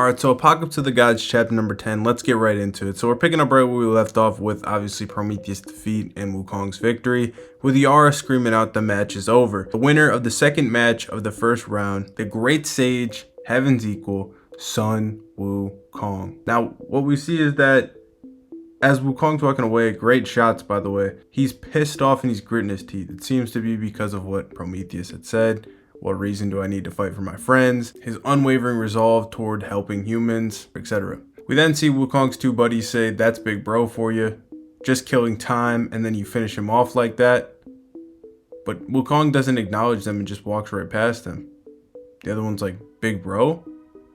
Alright, so Apocalypse of the Gods chapter number 10, let's get right into it. So we're picking up right where we left off with obviously Prometheus' defeat and Wukong's victory, with Yara screaming out the match is over. The winner of the second match of the first round, the great sage, heaven's equal, Sun Wukong. Now, what we see is that as Wukong's walking away, great shots by the way, he's pissed off and he's gritting his teeth. It seems to be because of what Prometheus had said. What reason do I need to fight for my friends? His unwavering resolve toward helping humans, etc. We then see Wukong's two buddies say, "That's big bro for you. Just killing time," and then you finish him off like that. But Wukong doesn't acknowledge them and just walks right past them. The other one's like, "Big bro?"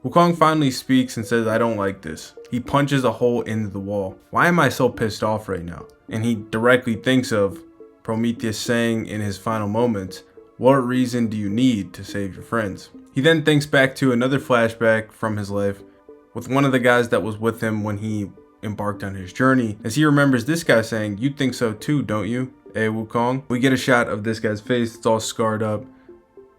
Wukong finally speaks and says, "I don't like this." He punches a hole into the wall. Why am I so pissed off right now? And he directly thinks of Prometheus saying in his final moments, "What reason do you need to save your friends?" He then thinks back to another flashback from his life with one of the guys that was with him when he embarked on his journey, as he remembers this guy saying, "You think so too, don't you, eh, Wukong?" We get a shot of this guy's face. It's all scarred up,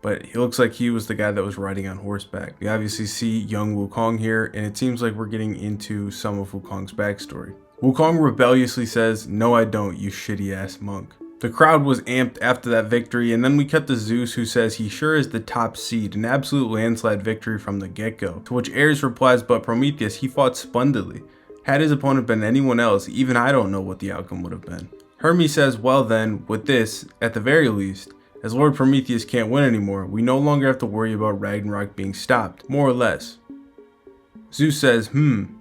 but he looks like he was the guy that was riding on horseback. We obviously see young Wukong here, and it seems like we're getting into some of Wukong's backstory. Wukong rebelliously says, "No, I don't, you shitty ass monk." The crowd was amped after that victory, and then we cut to Zeus, who says he sure is the top seed, an absolute landslide victory from the get-go. To which Ares replies, "But Prometheus, he fought splendidly. Had his opponent been anyone else, even I don't know what the outcome would have been." Hermes says, "Well then, with this, at the very least, as Lord Prometheus can't win anymore, we no longer have to worry about Ragnarok being stopped, more or less." Zeus says,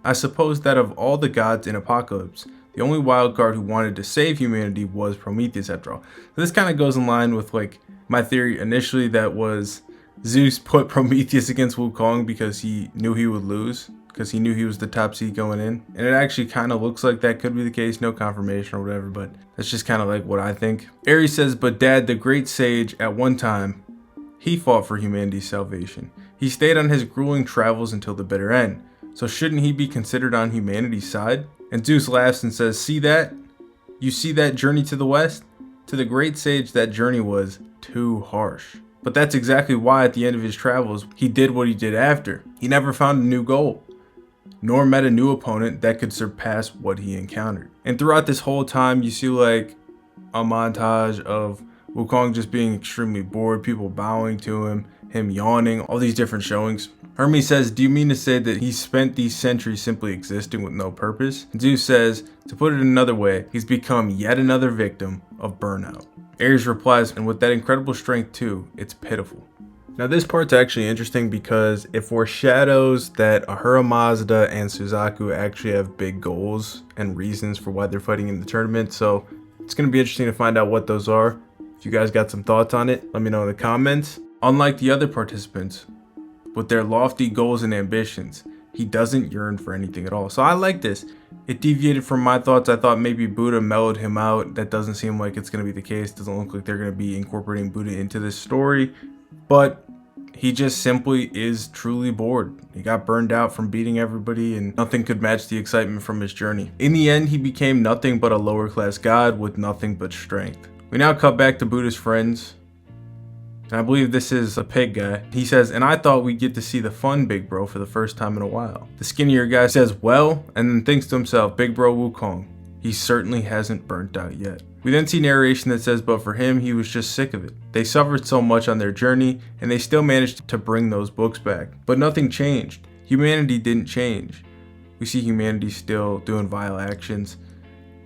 I suppose that of all the gods in Apocalypse, the only wild card who wanted to save humanity was Prometheus after all. So this kind of goes in line with like my theory initially, that was Zeus put Prometheus against Wukong because he knew he would lose, because he knew he was the top seed going in. And it actually kind of looks like that could be the case, no confirmation or whatever, but that's just kind of like what I think. Ares says, "But Dad, the great sage, at one time, he fought for humanity's salvation. He stayed on his grueling travels until the bitter end. So shouldn't he be considered on humanity's side?" And Zeus laughs and says, "See that? You see that journey to the west? To the great sage, that journey was too harsh. But that's exactly why at the end of his travels, he did what he did after. He never found a new goal, nor met a new opponent that could surpass what he encountered." And throughout this whole time, you see like a montage of Wukong just being extremely bored, people bowing to him yawning, all these different showings. Hermes says, "Do you mean to say that he spent these centuries simply existing with no purpose?" And Zeus says, "To put it another way, he's become yet another victim of burnout." Ares replies, "And with that incredible strength too, it's pitiful." Now this part's actually interesting because it foreshadows that Ahura Mazda and Suzaku actually have big goals and reasons for why they're fighting in the tournament. So it's going to be interesting to find out what those are. If you guys got some thoughts on it, let me know in the comments. Unlike the other participants, with their lofty goals and ambitions, he doesn't yearn for anything at all. So I like this. It deviated from my thoughts. I thought maybe Buddha mellowed him out. That doesn't seem like it's going to be the case. Doesn't look like they're going to be incorporating Buddha into this story. But he just simply is truly bored. He got burned out from beating everybody, and nothing could match the excitement from his journey. In the end, he became nothing but a lower class god with nothing but strength. We now cut back to Buddha's friends. And I believe this is a pig guy. He says, "And I thought we'd get to see the fun big bro for the first time in a while." The skinnier guy says, "Well," and then thinks to himself, "Big bro Wukong, he certainly hasn't burnt out yet." We then see narration that says, "But for him, he was just sick of it. They suffered so much on their journey, and they still managed to bring those books back. But nothing changed. Humanity didn't change." We see humanity still doing vile actions.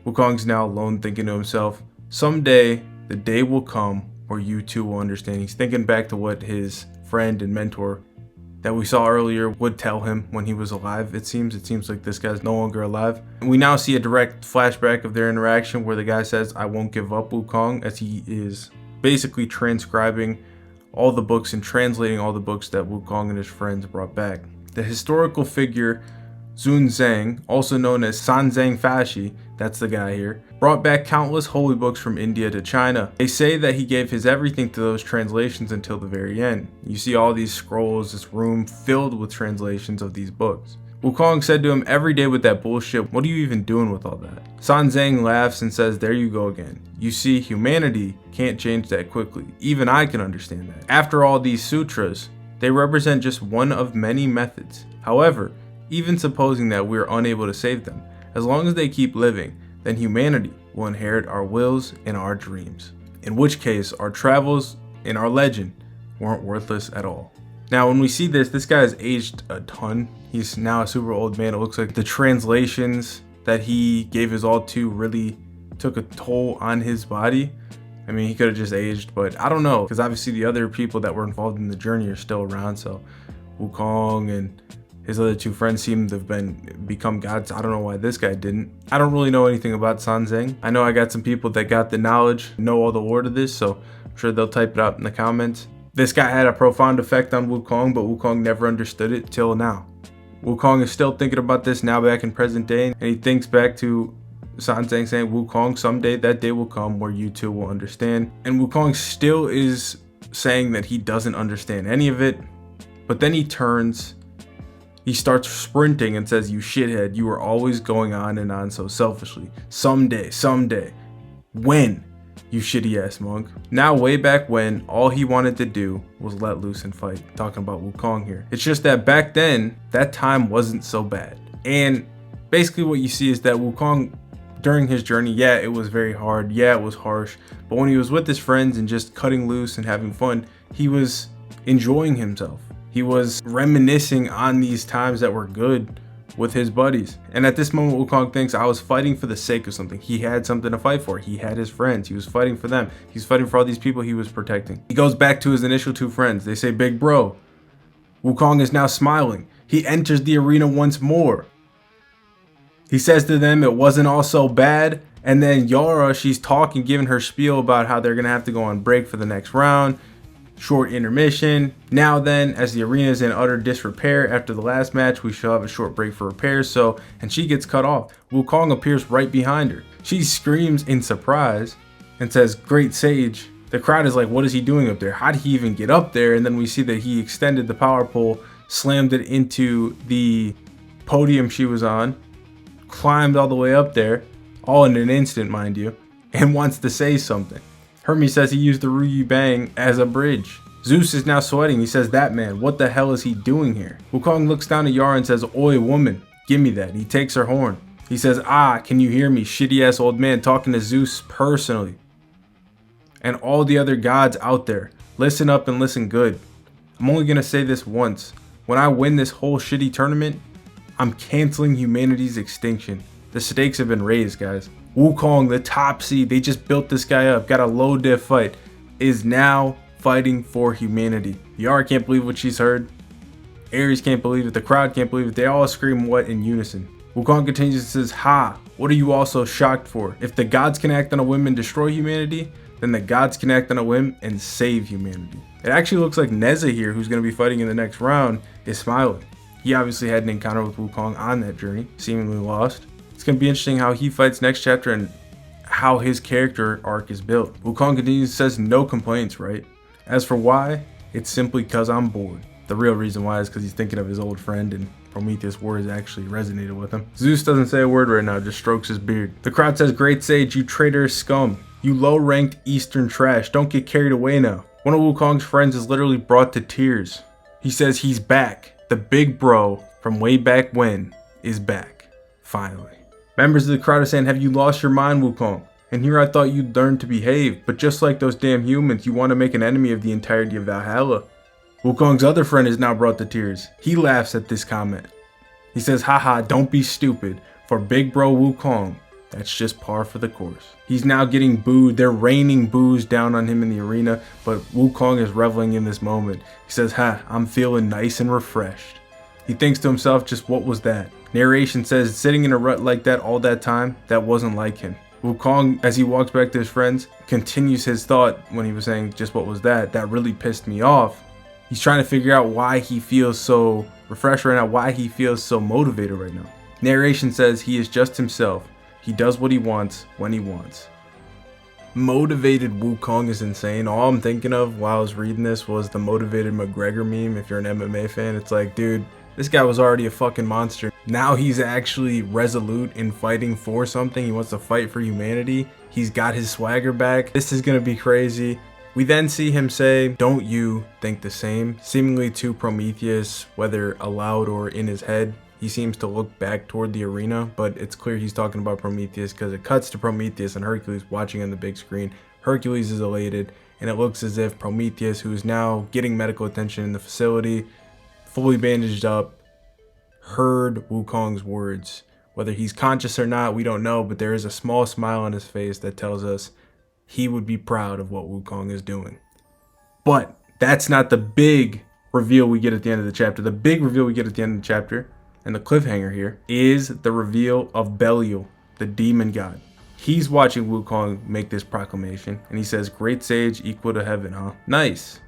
Wukong's now alone thinking to himself, "Someday, the day will come where you too will understand." He's thinking back to what his friend and mentor that we saw earlier would tell him when he was alive. It seems like this guy's no longer alive. And we now see a direct flashback of their interaction where the guy says, "I won't give up, Wukong," as he is basically transcribing all the books and translating all the books that Wukong and his friends brought back. The historical figure Zun Zhang, also known as Sanzang Fashi, that's the guy here, brought back countless holy books from India to China. They say that he gave his everything to those translations until the very end. You see all these scrolls, this room filled with translations of these books. Wukong said to him, "Every day with that bullshit, what are you even doing with all that?" Sanzang laughs and says, "There you go again. You see, humanity can't change that quickly. Even I can understand that. After all, these sutras, they represent just one of many methods. However, even supposing that we are unable to save them, as long as they keep living, then humanity will inherit our wills and our dreams. In which case, our travels and our legend weren't worthless at all. Now, when we see this guy has aged a ton. He's now a super old man. It looks like the translations that he gave his all to really took a toll on his body. I mean, he could have just aged, but I don't know, because obviously the other people that were involved in the journey are still around. So Wukong and his other two friends seem to have become gods. I don't know why this guy didn't. I don't really know anything about Sanzeng. I know I got some people that got the knowledge, know all the lore to this, so I'm sure they'll type it out in the comments. This guy had a profound effect on Wukong, but Wukong never understood it till now. Wukong is still thinking about this now back in present day, and he thinks back to Sanzeng saying, Wukong, someday that day will come where you two will understand. And Wukong still is saying that he doesn't understand any of it, but then he starts sprinting and says, you shithead, you were always going on and on so selfishly. Someday. When? You shitty ass monk. Now, way back when, all he wanted to do was let loose and fight. Talking about Wukong here. It's just that back then, that time wasn't so bad. And basically what you see is that Wukong, during his journey, yeah, it was very hard. Yeah, it was harsh. But when he was with his friends and just cutting loose and having fun, he was enjoying himself. He was reminiscing on these times that were good with his buddies. And at this moment, Wukong thinks, I was fighting for the sake of something. He had something to fight for. He had his friends. He was fighting for them. He's fighting for all these people he was protecting. He goes back to his initial two friends. They say, big bro. Wukong is now smiling. He enters the arena once more. He says to them, it wasn't all so bad. And then Yara, she's talking, giving her spiel about how they're going to have to go on break for the next round. Short intermission. Now then, as the arena is in utter disrepair after the last match, we shall have a short break for repairs. And she gets cut off. Wukong appears right behind her. She screams in surprise and says, great sage. The crowd is like, what is he doing up there? How did he even get up there? And then we see that he extended the power pole, slammed it into the podium she was on, climbed all the way up there, all in an instant, mind you, and wants to say something. Hermes says he used the Ryu Bang as a bridge. Zeus is now sweating. He says, that man, what the hell is he doing here? Wukong looks down at Yara and says, oi woman, give me that. He takes her horn. He says, can you hear me, shitty ass old man, talking to Zeus personally. And all the other gods out there, listen up and listen good. I'm only gonna say this once. When I win this whole shitty tournament, I'm canceling humanity's extinction. The stakes have been raised, guys. Wukong, the top seed, they just built this guy up, got a low diff fight, is now fighting for humanity. Yara can't believe what she's heard. Ares can't believe it. The crowd can't believe it. They all scream what in unison. Wukong continues and says, what are you all so shocked for? If the gods can act on a whim and destroy humanity, then the gods can act on a whim and save humanity. It actually looks like Neza here, who's going to be fighting in the next round, is smiling. He obviously had an encounter with Wukong on that journey, seemingly lost. It's going to be interesting how he fights next chapter and how his character arc is built. Wukong continues, says no complaints, right? As for why, it's simply because I'm bored. The real reason why is because he's thinking of his old friend and Prometheus' words actually resonated with him. Zeus doesn't say a word right now, just strokes his beard. The crowd says, great sage, you traitorous scum. You low-ranked Eastern trash, don't get carried away now. One of Wukong's friends is literally brought to tears. He says he's back. The big bro from way back when is back. Finally. Members of the crowd are saying, have you lost your mind, Wukong? And here I thought you'd learn to behave, but just like those damn humans, you want to make an enemy of the entirety of Valhalla. Wukong's other friend is now brought to tears. He laughs at this comment. He says, haha, don't be stupid. For big bro Wukong, that's just par for the course. He's now getting booed. They're raining boos down on him in the arena, but Wukong is reveling in this moment. He says, I'm feeling nice and refreshed. He thinks to himself, just what was that? Narration says, sitting in a rut like that all that time, that wasn't like him. Wukong, as he walks back to his friends, continues his thought when he was saying, just what was that? That really pissed me off. He's trying to figure out why he feels so refreshed right now, why he feels so motivated right now. Narration says he is just himself. He does what he wants when he wants. Motivated Wukong is insane. All I'm thinking of while I was reading this was the motivated McGregor meme. If you're an MMA fan, it's like, dude, this guy was already a fucking monster. Now he's actually resolute in fighting for something. He wants to fight for humanity. He's got his swagger back. This is gonna be crazy. We then see him say, "Don't you think the same?" seemingly to Prometheus, whether aloud or in his head. He seems to look back toward the arena, but it's clear he's talking about Prometheus because it cuts to Prometheus and Hercules watching on the big screen. Hercules is elated, and it looks as if Prometheus, who is now getting medical attention in the facility, fully bandaged up, heard Wukong's words. Whether he's conscious or not, we don't know, but there is a small smile on his face that tells us he would be proud of what Wukong is doing. But that's not the big reveal we get at the end of the chapter. The big reveal we get at the end of the chapter, and the cliffhanger here, is the reveal of Belial, the demon god. He's watching Wukong make this proclamation, and he says, "Great sage equal to heaven, huh?" Nice.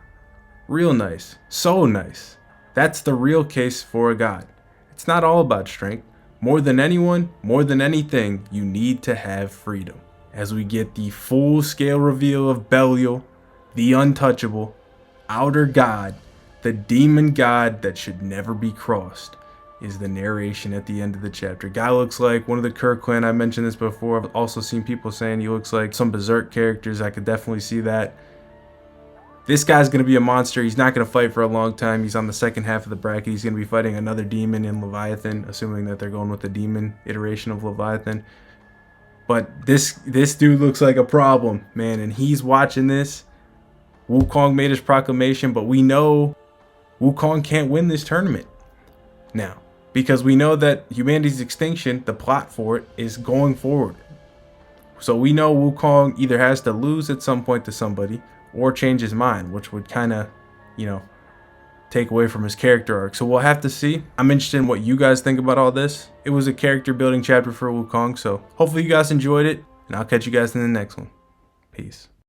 Real nice. So nice. That's the real case for a god. It's not all about strength. More than anyone, more than anything, you need to have freedom. As we get the full-scale reveal of Belial, the untouchable, outer god, the demon god that should never be crossed, is the narration at the end of the chapter. Guy looks like one of the Kirk clan. I mentioned this before. I've also seen people saying he looks like some Berserk characters. I could definitely see that. This guy's going to be a monster. He's not going to fight for a long time. He's on the second half of the bracket. He's going to be fighting another demon in Leviathan, assuming that they're going with the demon iteration of Leviathan. But this dude looks like a problem, man, and he's watching this. Wukong made his proclamation, but we know Wukong can't win this tournament now, because we know that humanity's extinction, the plot for it, is going forward. So we know Wukong either has to lose at some point to somebody or change his mind, which would kind of, take away from his character arc. So we'll have to see. I'm interested in what you guys think about all this. It was a character building chapter for Wukong, so hopefully you guys enjoyed it, and I'll catch you guys in the next one. Peace.